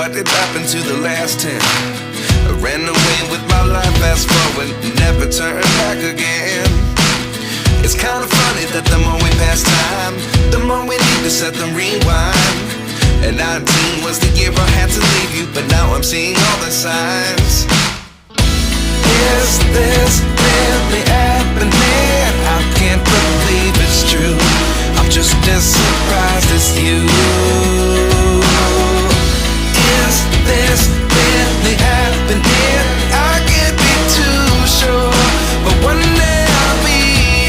What did happen to the last 10? I ran away with my life, fast forward, never turn back again. It's kind of funny that the more we pass time, the more we need to set them rewind. And 19 was the year I had to leave you, but now I'm seeing all the signs. Is this really happening? I can't believe it's true. I'm just as surprised as you. Is this really happening? I can't be too sure, but one day I'll be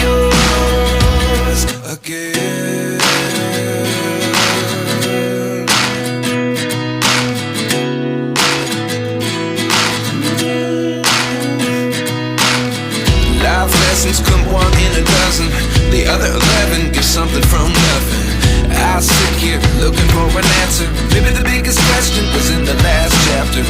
yours again. Life lessons come one in a dozen. The other 11 give something from nothing. I sit here looking for an answer. Maybe the biggest question was in the last chapter.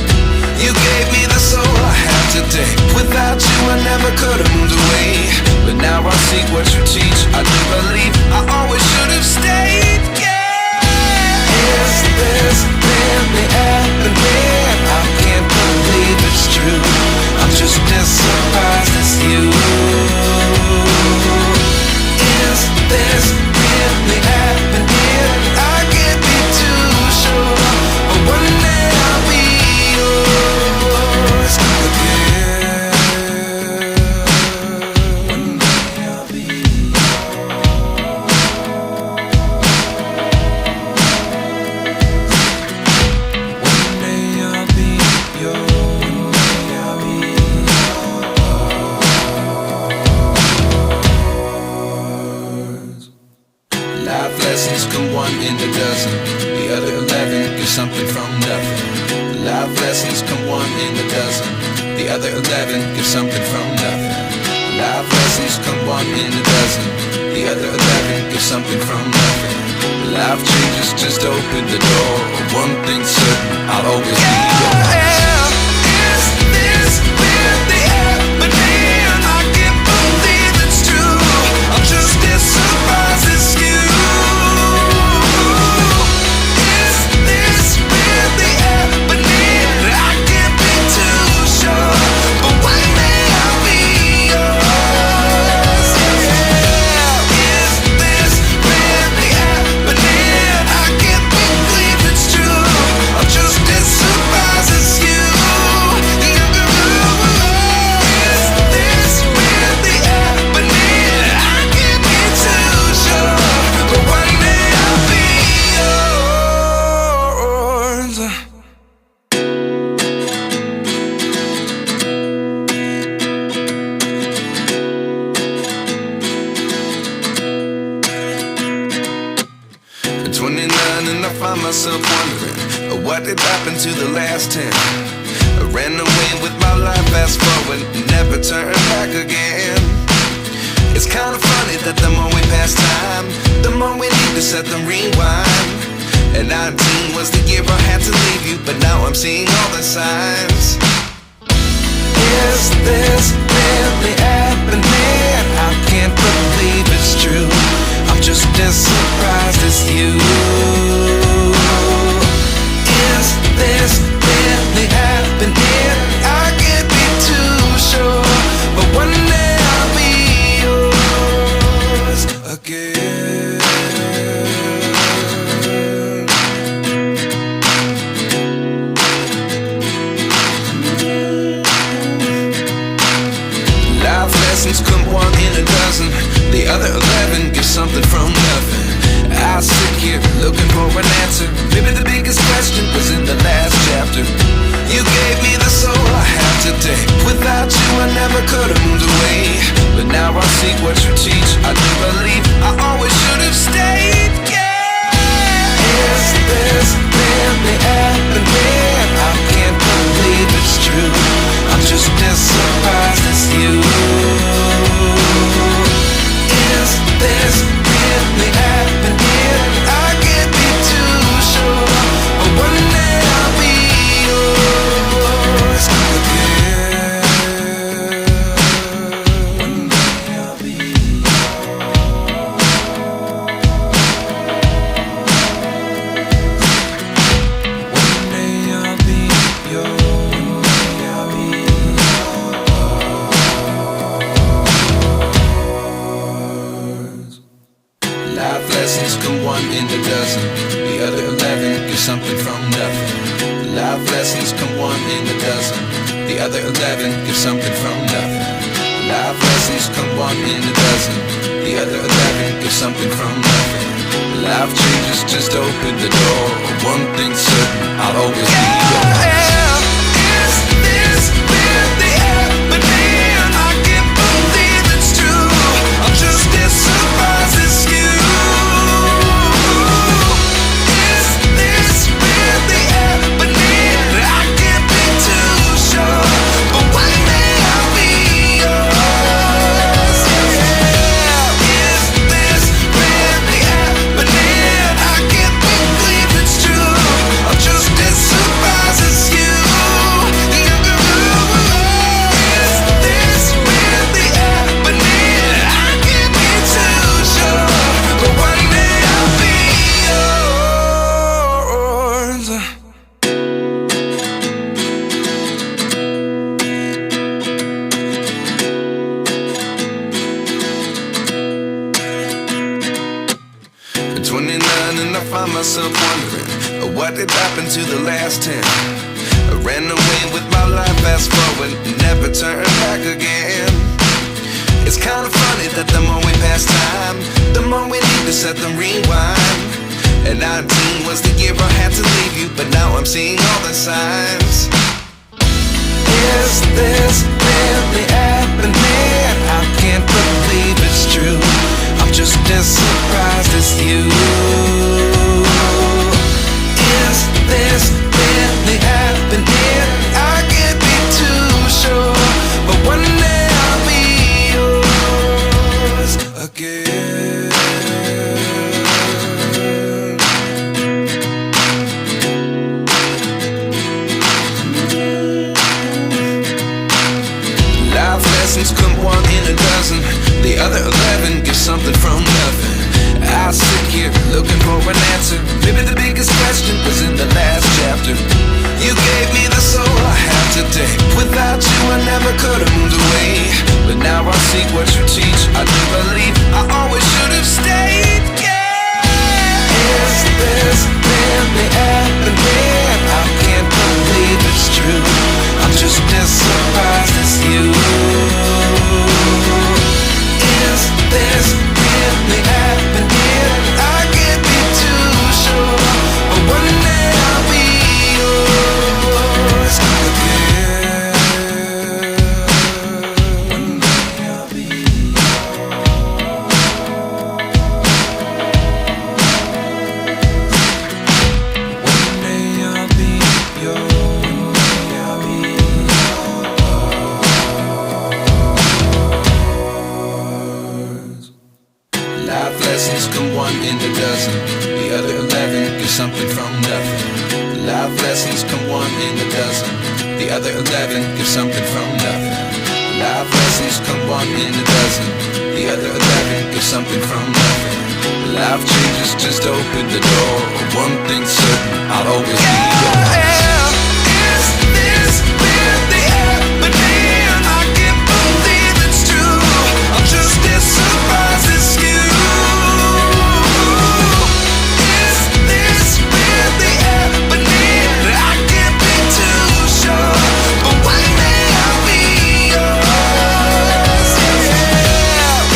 You gave me the soul I have today. Without you I never could have moved away. But now I see what you teach. I do believe I always should have stayed. Yeah. Is this really happening? I can't believe it's true. I'm just as surprised as you. Is this really happening? I can't be too sure, but one day I'll be yours again. One day I'll be yours. One day I'll be yours. One day I'll be yours. Life lessons come one in a dozen. The other 11 give something from nothing. Life lessons come one in a dozen. The other 11 give something from nothing. Life lessons come one in a dozen. The other 11 give something from nothing. Life changes just open the door. One thing's certain, I'll always be yours. Is this really happening? I can't believe it's true. I'm just as surprised as you. Is this really happening? I can't be too sure, but one day I'll be yours. Yeah. Is this really happening? I can't believe it's true. I'm just as surprised as you. Is this really happening? I can't be too sure, but one day I'll be yours. At 29 and I find myself wondering, what did happen to the last 10? I ran away with my life, fast forward, never turn back again. It's kind of funny that the more we pass time, the more we need to set them rewind. And 19 was the year I had to leave you, but now I'm seeing all the signs. Is this really happening? I can't believe it's true. I'm just as surprised as you. Is this really happening? I can't be too sure, but one day I'll be yours again. Life lessons come one in a dozen. The other 11 give something from nothing. I sit here looking for an answer. Maybe the biggest question was in the last chapter. You gave me the soul I have today. Without you I never could have moved away. But now I see what you teach. I do believe I always should have stayed. Yeah. Is this really happening? I can't believe it's true. I'm just as surprised as you. Is this really happening? I can't be too sure, but one day I'll be yours again. One day I'll be yours. Life lessons come one in a dozen. The other 11 give something from nothing. Life lessons come one in a dozen. The other 11 give something from nothing. Life changes just open the door. One thing's certain, I'll always be yours. Is this really happening? I can't believe it's true. I'm just as surprised as you. Is this really happening? I can't be too sure, but one day I'll be yours. Is this really happening? I can't believe it's true. I'm just as surprised as you. Is this really happening? I can't be too sure, but one day I'll be yours. 29 and I find myself wondering, what did happen to the last 10? I ran away with my life, fast forward, never turn back again. It's kind of funny that the more we pass time, the more we need to set them rewind. And 19 was the year I had to leave you, but now I'm seeing all the signs. Is this really happening? I can't believe it's true. I'm just as surprised as you. Is this really happening? I can't be too sure, but one day I'll be yours again. Life lessons come one in a dozen. The other 11 give something from nothing. I sit here looking for an answer. Maybe the biggest question was in the last chapter. You gave me the soul I have today. Without you I never could have moved away. But now I see what you teach. I do believe I always should have stayed. Yeah. Is this really happening? I can't believe it's true. I'm just as surprised as you. Is this really happening? I can't be too sure, but one day I'll be yours again. One day I'll be One day I'll be yours. One day I'll be Life lessons come one in a dozen. The other 11 give something from nothing. Life lessons come one in a dozen. The other 11 give something from nothing. Life lessons come one in a dozen. The other 11 give something from nothing. Life changes just open the door. One thing's certain, I'll always be yours. Is this really happening? I can't believe it's true. I'm just as surprised as you. Is this really happening? I can't be too sure, but one day I'll be yours.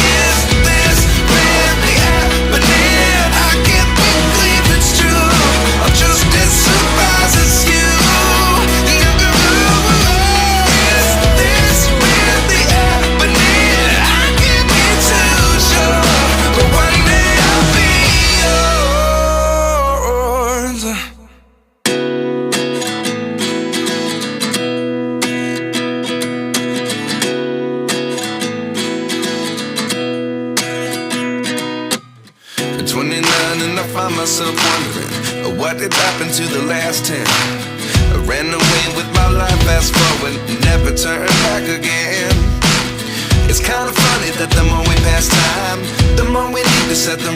Is this really happening? I can't believe it's true. I'm just as surprised as you. Is this really happening? I can't be too sure, but one day I'll be yours. 29 and I find myself wondering, what did happen to the last 10? I ran away with my life, fast forward, never turn back again. It's kind of funny that the more we pass time, the more we need to set them